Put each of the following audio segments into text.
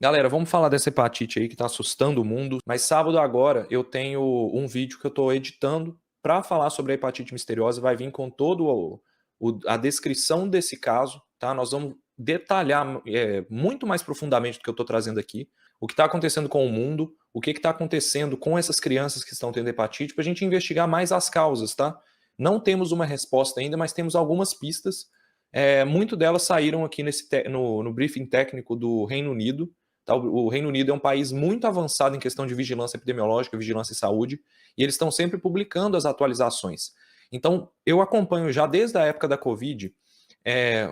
Galera, vamos falar dessa hepatite aí que tá assustando o mundo. Mas sábado agora eu tenho um vídeo que eu tô editando para falar sobre a hepatite misteriosa. Vai vir com todo a descrição desse caso, tá? Nós vamos detalhar muito mais profundamente do que eu tô trazendo aqui. O que está acontecendo com o mundo, o que está acontecendo com essas crianças que estão tendo hepatite, para a gente investigar mais as causas, tá? Não temos uma resposta ainda, mas temos algumas pistas. Muito delas saíram aqui no briefing técnico do Reino Unido. Tá? O Reino Unido é um país muito avançado em questão de vigilância epidemiológica, vigilância em saúde, e eles estão sempre publicando as atualizações. Então, eu acompanho já desde a época da Covid,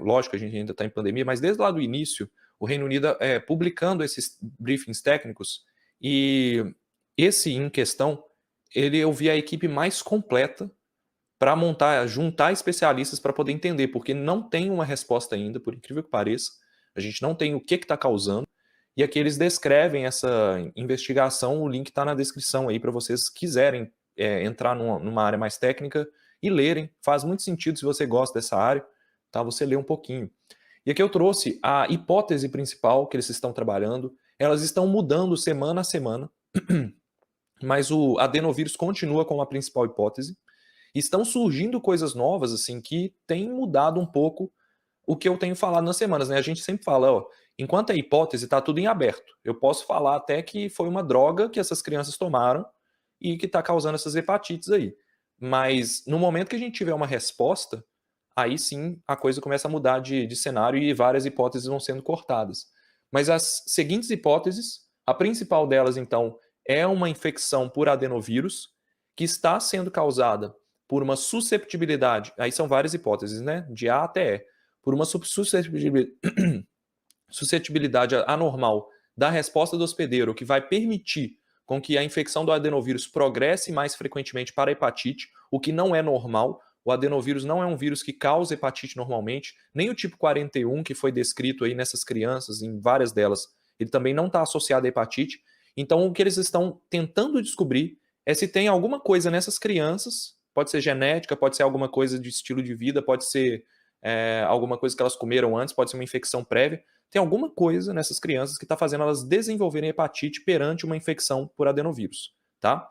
lógico, a gente ainda está em pandemia, mas desde lá do início, o Reino Unido publicando esses briefings técnicos, e esse em questão, eu vi a equipe mais completa para juntar especialistas para poder entender, porque não tem uma resposta ainda, por incrível que pareça, a gente não tem o que está causando, e aqui eles descrevem essa investigação, o link está na descrição aí para vocês quiserem entrar numa área mais técnica e lerem, faz muito sentido se você gosta dessa área, tá? Você lê um pouquinho. E aqui eu trouxe a hipótese principal que eles estão trabalhando, elas estão mudando semana a semana, mas o adenovírus continua como a principal hipótese. Estão surgindo coisas novas, assim, que têm mudado um pouco o que eu tenho falado nas semanas, né? A gente sempre fala, ó, enquanto a hipótese está tudo em aberto. Eu posso falar até que foi uma droga que essas crianças tomaram e que está causando essas hepatites aí. Mas no momento que a gente tiver uma resposta, aí sim a coisa começa a mudar de cenário e várias hipóteses vão sendo cortadas. Mas as seguintes hipóteses, a principal delas, então, é uma infecção por adenovírus que está sendo causada por uma susceptibilidade, aí são várias hipóteses, né? De A até E, por uma suscetibilidade anormal da resposta do hospedeiro, que vai permitir com que a infecção do adenovírus progresse mais frequentemente para a hepatite, o que não é normal. O adenovírus não é um vírus que causa hepatite normalmente, nem o tipo 41 que foi descrito aí nessas crianças, em várias delas, ele também não está associado à hepatite. Então, o que eles estão tentando descobrir é se tem alguma coisa nessas crianças, pode ser genética, pode ser alguma coisa de estilo de vida, pode ser alguma coisa que elas comeram antes, pode ser uma infecção prévia. Tem alguma coisa nessas crianças que está fazendo elas desenvolverem hepatite perante uma infecção por adenovírus, tá?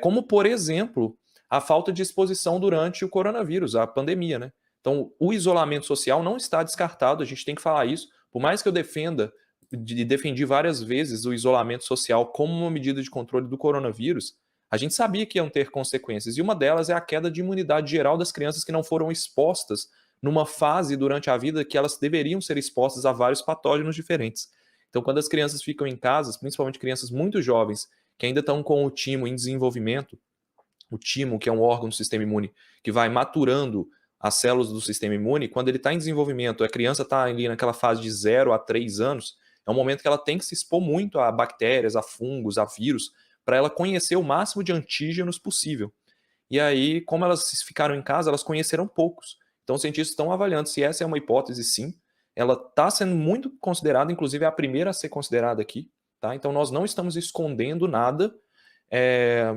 Como, por exemplo, a falta de exposição durante o coronavírus, a pandemia, né? Então, o isolamento social não está descartado, a gente tem que falar isso. Por mais que eu defendi várias vezes o isolamento social como uma medida de controle do coronavírus, a gente sabia que iam ter consequências, e uma delas é a queda de imunidade geral das crianças que não foram expostas numa fase durante a vida que elas deveriam ser expostas a vários patógenos diferentes. Então, quando as crianças ficam em casa, principalmente crianças muito jovens, que ainda estão com o timo em desenvolvimento, o timo, que é um órgão do sistema imune, que vai maturando as células do sistema imune, quando ele está em desenvolvimento, a criança está ali naquela fase de 0 a 3 anos, é um momento que ela tem que se expor muito a bactérias, a fungos, a vírus, para ela conhecer o máximo de antígenos possível. E aí, como elas ficaram em casa, elas conheceram poucos. Então, os cientistas estão avaliando se essa é uma hipótese, sim. Ela está sendo muito considerada, inclusive é a primeira a ser considerada aqui. Tá? Então, nós não estamos escondendo nada. É...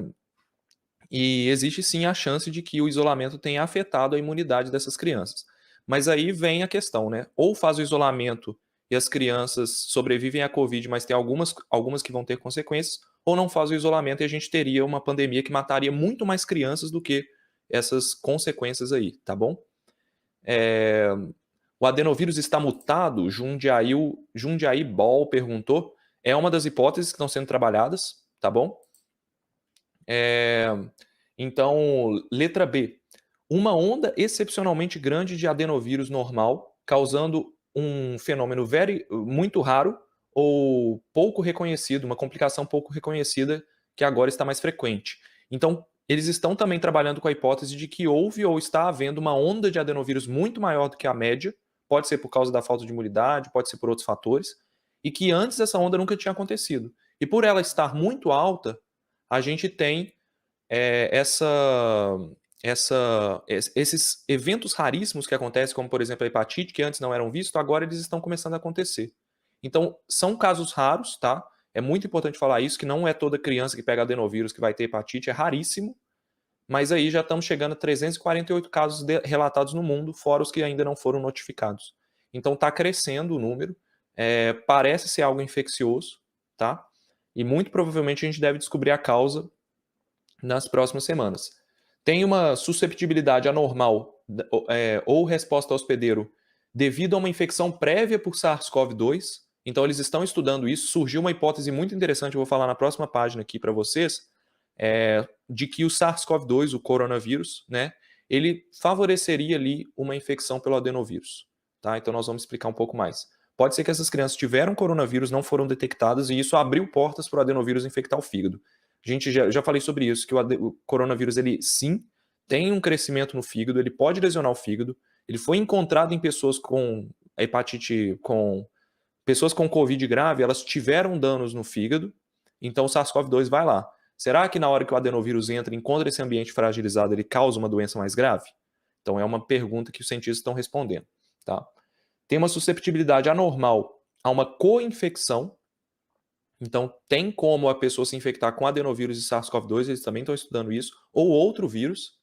E existe sim a chance de que o isolamento tenha afetado a imunidade dessas crianças. Mas aí vem a questão, né? Ou faz o isolamento e as crianças sobrevivem à Covid, mas tem algumas que vão ter consequências, ou não faz o isolamento e a gente teria uma pandemia que mataria muito mais crianças do que essas consequências aí, tá bom? É... O adenovírus está mutado? Jundiaí Ball perguntou. É uma das hipóteses que estão sendo trabalhadas, tá bom? Então, letra B. Uma onda excepcionalmente grande de adenovírus normal, causando um fenômeno muito raro ou pouco reconhecido, uma complicação pouco reconhecida que agora está mais frequente. Então, eles estão também trabalhando com a hipótese de que houve ou está havendo uma onda de adenovírus muito maior do que a média, pode ser por causa da falta de imunidade, pode ser por outros fatores, e que antes essa onda nunca tinha acontecido. E por ela estar muito alta, a gente tem essa, esses eventos raríssimos que acontecem, como por exemplo a hepatite, que antes não eram vistos, agora eles estão começando a acontecer. Então, são casos raros, tá? É muito importante falar isso, que não é toda criança que pega adenovírus que vai ter hepatite, é raríssimo, mas aí já estamos chegando a 348 casos relatados no mundo, fora os que ainda não foram notificados. Então está crescendo o número, parece ser algo infeccioso, tá? E muito provavelmente a gente deve descobrir a causa nas próximas semanas. Tem uma susceptibilidade anormal ou resposta hospedeiro devido a uma infecção prévia por SARS-CoV-2. Então, eles estão estudando isso. Surgiu uma hipótese muito interessante, eu vou falar na próxima página aqui para vocês, de que o SARS-CoV-2, o coronavírus, né, ele favoreceria ali uma infecção pelo adenovírus. Tá? Então, nós vamos explicar um pouco mais. Pode ser que essas crianças tiveram coronavírus, não foram detectadas, e isso abriu portas para o adenovírus infectar o fígado. A gente já falei sobre isso, que o coronavírus, ele sim tem um crescimento no fígado, ele pode lesionar o fígado, ele foi encontrado em pessoas com hepatite, pessoas com Covid grave, elas tiveram danos no fígado, então o SARS-CoV-2 vai lá. Será que na hora que o adenovírus encontra esse ambiente fragilizado, ele causa uma doença mais grave? Então é uma pergunta que os cientistas estão respondendo. Tá? Tem uma susceptibilidade anormal a uma co-infecção. Então, tem como a pessoa se infectar com adenovírus e SARS-CoV-2, eles também estão estudando isso, ou outro vírus,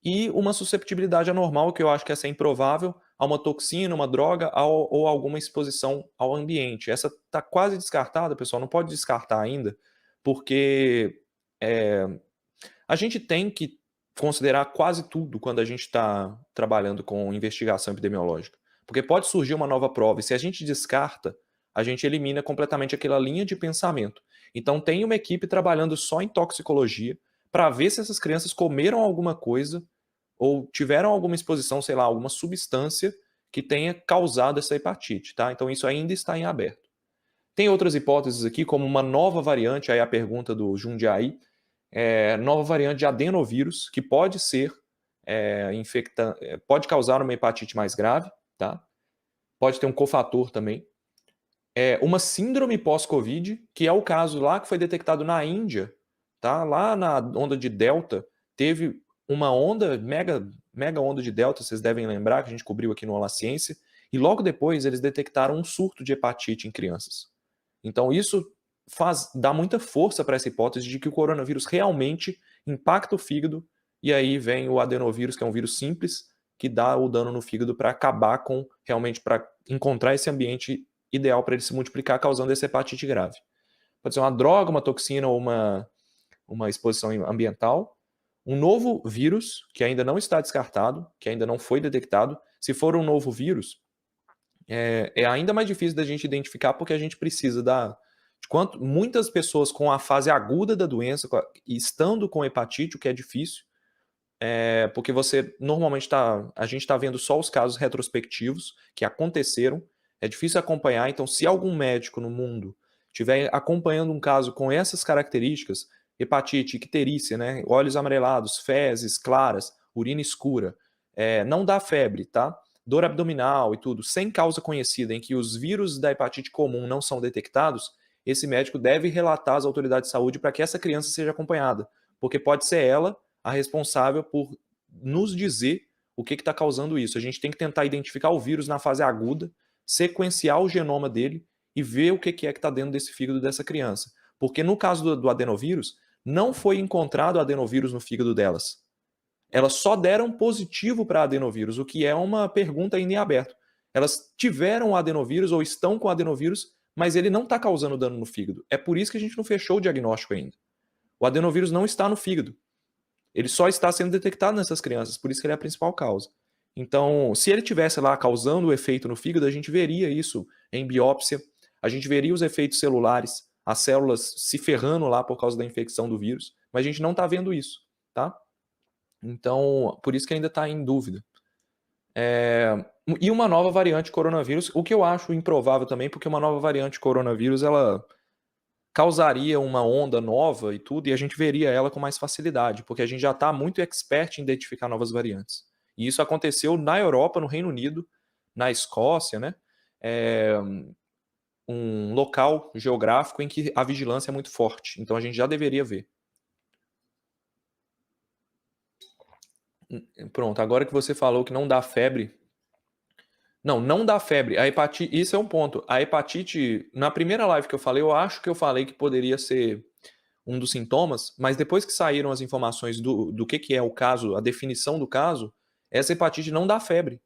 e uma susceptibilidade anormal, que eu acho que essa é improvável, a uma toxina, uma droga ou alguma exposição ao ambiente. Essa está quase descartada, pessoal, não pode descartar ainda, porque a gente tem que considerar quase tudo quando a gente está trabalhando com investigação epidemiológica. Porque pode surgir uma nova prova, e se a gente descarta, a gente elimina completamente aquela linha de pensamento. Então, tem uma equipe trabalhando só em toxicologia para ver se essas crianças comeram alguma coisa ou tiveram alguma exposição, sei lá, alguma substância que tenha causado essa hepatite, tá? Então, isso ainda está em aberto. Tem outras hipóteses aqui, como uma nova variante, aí a pergunta do Jundiaí, nova variante de adenovírus, que pode ser pode causar uma hepatite mais grave, tá? Pode ter um cofator também. Uma síndrome pós-Covid, que é o caso lá que foi detectado na Índia, tá? Lá na onda de Delta, teve uma onda, mega onda de Delta, vocês devem lembrar que a gente cobriu aqui no Olá Ciência, e logo depois eles detectaram um surto de hepatite em crianças. Então isso dá muita força para essa hipótese de que o coronavírus realmente impacta o fígado, e aí vem o adenovírus, que é um vírus simples, que dá o dano no fígado para acabar com, realmente, para encontrar esse ambiente ideal para ele se multiplicar, causando essa hepatite grave. Pode ser uma droga, uma toxina ou uma exposição ambiental. Um novo vírus, que ainda não está descartado, que ainda não foi detectado. Se for um novo vírus, é ainda mais difícil da gente identificar, porque a gente precisa muitas pessoas com a fase aguda da doença, estando com hepatite, o que é difícil, porque você normalmente a gente está vendo só os casos retrospectivos que aconteceram, é difícil acompanhar, então se algum médico no mundo estiver acompanhando um caso com essas características, hepatite, icterícia, né, olhos amarelados, fezes claras, urina escura, não dá febre, tá? Dor abdominal e tudo, sem causa conhecida, em que os vírus da hepatite comum não são detectados, esse médico deve relatar às autoridades de saúde para que essa criança seja acompanhada, porque pode ser ela a responsável por nos dizer o que está causando isso. A gente tem que tentar identificar o vírus na fase aguda, sequenciar o genoma dele e ver o que é que está dentro desse fígado dessa criança. Porque no caso do adenovírus, não foi encontrado adenovírus no fígado delas. Elas só deram positivo para adenovírus, o que é uma pergunta ainda em aberto. Elas tiveram adenovírus ou estão com adenovírus, mas ele não está causando dano no fígado. É por isso que a gente não fechou o diagnóstico ainda. O adenovírus não está no fígado. Ele só está sendo detectado nessas crianças, por isso que ele é a principal causa. Então, se ele tivesse lá causando o efeito no fígado, a gente veria isso em biópsia, a gente veria os efeitos celulares, as células se ferrando lá por causa da infecção do vírus, mas a gente não está vendo isso, tá? Então, por isso que ainda está em dúvida. E uma nova variante coronavírus, o que eu acho improvável também, porque uma nova variante coronavírus, ela causaria uma onda nova e tudo, e a gente veria ela com mais facilidade, porque a gente já está muito expert em identificar novas variantes. E isso aconteceu na Europa, no Reino Unido, na Escócia, né? Um local geográfico em que a vigilância é muito forte. Então a gente já deveria ver. Pronto, agora que você falou que não dá febre. Não dá febre. A hepatite, isso é um ponto. A hepatite, na primeira live que eu falei, eu acho que eu falei que poderia ser um dos sintomas, mas depois que saíram as informações do que é o caso, a definição do caso, essa hepatite não dá febre.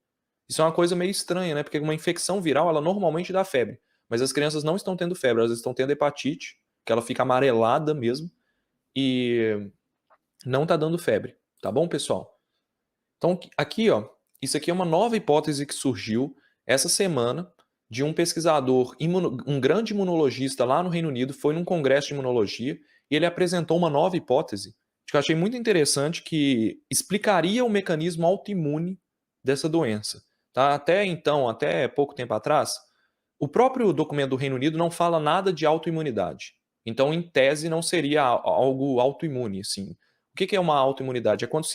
Isso é uma coisa meio estranha, né? Porque uma infecção viral, ela normalmente dá febre. Mas as crianças não estão tendo febre, elas estão tendo hepatite, que ela fica amarelada mesmo, e não tá dando febre. Tá bom, pessoal? Então, aqui, ó, isso aqui é uma nova hipótese que surgiu essa semana de um pesquisador, um grande imunologista lá no Reino Unido, foi num congresso de imunologia e ele apresentou uma nova hipótese que eu achei muito interessante que explicaria o mecanismo autoimune dessa doença. Tá? Até então, até pouco tempo atrás, o próprio documento do Reino Unido não fala nada de autoimunidade. Então, em tese, não seria algo autoimune, assim. O que é uma autoimunidade? É quando o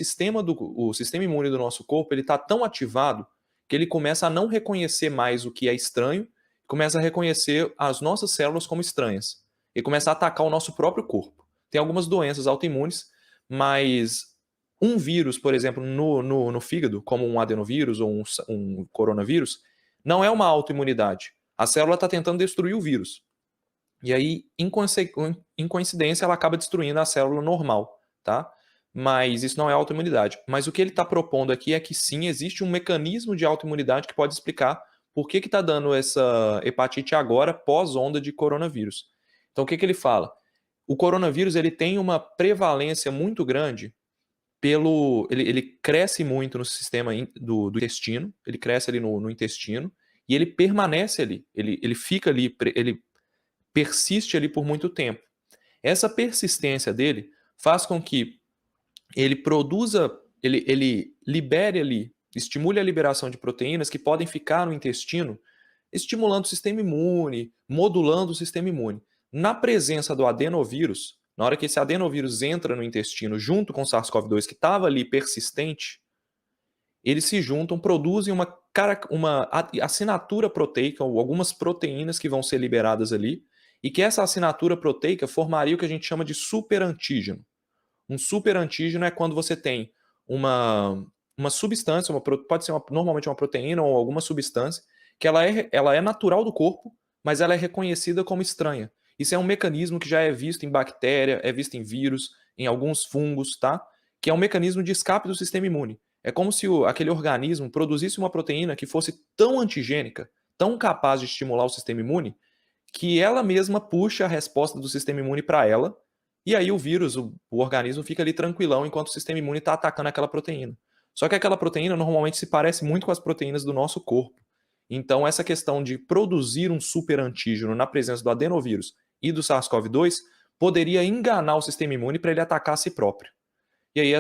sistema imune do nosso corpo está tão ativado que ele começa a não reconhecer mais o que é estranho, começa a reconhecer as nossas células como estranhas e começa a atacar o nosso próprio corpo. Tem algumas doenças autoimunes, mas um vírus, por exemplo, no fígado, como um adenovírus ou um coronavírus, não é uma autoimunidade. A célula está tentando destruir o vírus. E aí, em coincidência, ela acaba destruindo a célula normal, tá? Mas isso não é autoimunidade. Mas o que ele está propondo aqui é que sim, existe um mecanismo de autoimunidade que pode explicar por que está dando essa hepatite agora, pós-onda de coronavírus. Então, o que ele fala? O coronavírus ele tem uma prevalência muito grande ele cresce muito no sistema do intestino, ele cresce ali no intestino, e ele permanece ali, ele fica ali, ele persiste ali por muito tempo. Essa persistência dele faz com que ele produza, ele libere ali, estimule a liberação de proteínas que podem ficar no intestino, estimulando o sistema imune, modulando o sistema imune. Na presença do adenovírus, na hora que esse adenovírus entra no intestino junto com o SARS-CoV-2 que estava ali persistente, eles se juntam, produzem uma assinatura proteica ou algumas proteínas que vão ser liberadas ali, e que essa assinatura proteica formaria o que a gente chama de superantígeno. Um superantígeno é quando você tem uma substância, pode ser normalmente uma proteína ou alguma substância, que ela é natural do corpo, mas ela é reconhecida como estranha. Isso é um mecanismo que já é visto em bactéria, é visto em vírus, em alguns fungos, tá? Que é um mecanismo de escape do sistema imune. É como se aquele organismo produzisse uma proteína que fosse tão antigênica, tão capaz de estimular o sistema imune, que ela mesma puxa a resposta do sistema imune para ela, e aí o vírus, o organismo fica ali tranquilão enquanto o sistema imune está atacando aquela proteína. Só que aquela proteína normalmente se parece muito com as proteínas do nosso corpo. Então, essa questão de produzir um superantígeno na presença do adenovírus e do SARS-CoV-2 poderia enganar o sistema imune para ele atacar a si próprio. E aí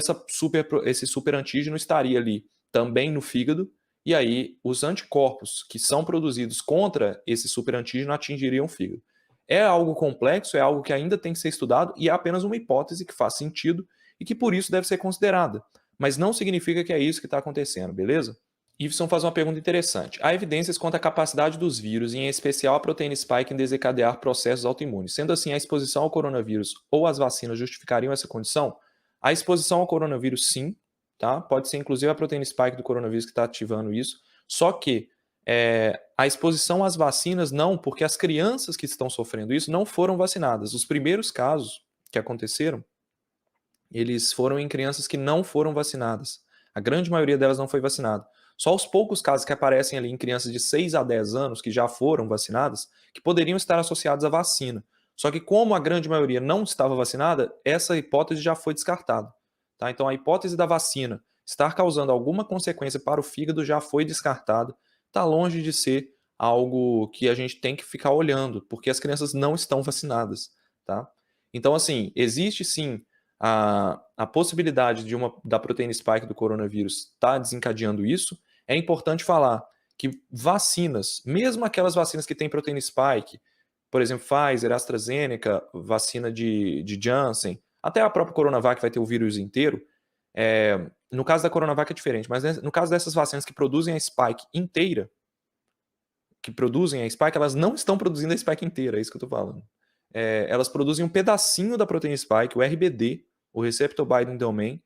esse superantígeno estaria ali também no fígado, e aí os anticorpos que são produzidos contra esse superantígeno atingiriam o fígado. É algo complexo, é algo que ainda tem que ser estudado e é apenas uma hipótese que faz sentido e que por isso deve ser considerada. Mas não significa que é isso que está acontecendo, beleza? Iveson faz uma pergunta interessante. Há evidências quanto à capacidade dos vírus, e em especial a proteína spike, em desencadear processos autoimunes. Sendo assim, a exposição ao coronavírus ou às vacinas justificariam essa condição? A exposição ao coronavírus, sim, tá? Pode ser inclusive a proteína spike do coronavírus que está ativando isso. Só que a exposição às vacinas não, porque as crianças que estão sofrendo isso não foram vacinadas. Os primeiros casos que aconteceram, eles foram em crianças que não foram vacinadas. A grande maioria delas não foi vacinada. Só os poucos casos que aparecem ali em crianças de 6 a 10 anos que já foram vacinadas, que poderiam estar associados à vacina. Só que como a grande maioria não estava vacinada, essa hipótese já foi descartada. Tá? Então a hipótese da vacina estar causando alguma consequência para o fígado já foi descartada. Está longe de ser algo que a gente tem que ficar olhando, porque as crianças não estão vacinadas. Tá? Então, assim, existe sim a possibilidade da proteína spike do coronavírus estar desencadeando isso. É importante falar que vacinas, mesmo aquelas vacinas que têm proteína spike, por exemplo, Pfizer, AstraZeneca, vacina de Janssen, até a própria Coronavac vai ter o vírus inteiro. No caso da Coronavac é diferente, mas no caso dessas vacinas que produzem a spike inteira, elas não estão produzindo a spike inteira, é isso que eu estou falando. Elas produzem um pedacinho da proteína spike, o RBD, o Receptor Binding Domain,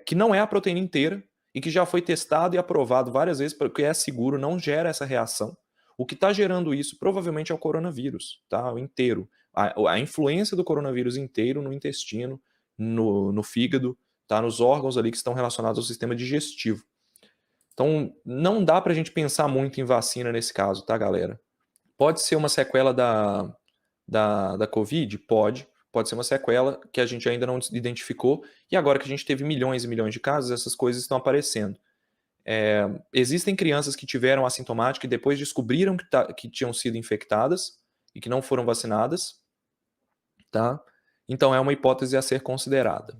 que não é a proteína inteira e que já foi testado e aprovado várias vezes porque é seguro, não gera essa reação. O que está gerando isso provavelmente é o coronavírus, tá? O inteiro. A influência do coronavírus inteiro no intestino, no fígado, tá? Nos órgãos ali que estão relacionados ao sistema digestivo. Então, não dá pra gente pensar muito em vacina nesse caso, tá, galera? Pode ser uma sequela da Covid? Pode. Pode ser uma sequela que a gente ainda não identificou, e agora que a gente teve milhões e milhões de casos, essas coisas estão aparecendo. Existem crianças que tiveram assintomática e depois descobriram que tinham sido infectadas e que não foram vacinadas, tá? Então é uma hipótese a ser considerada.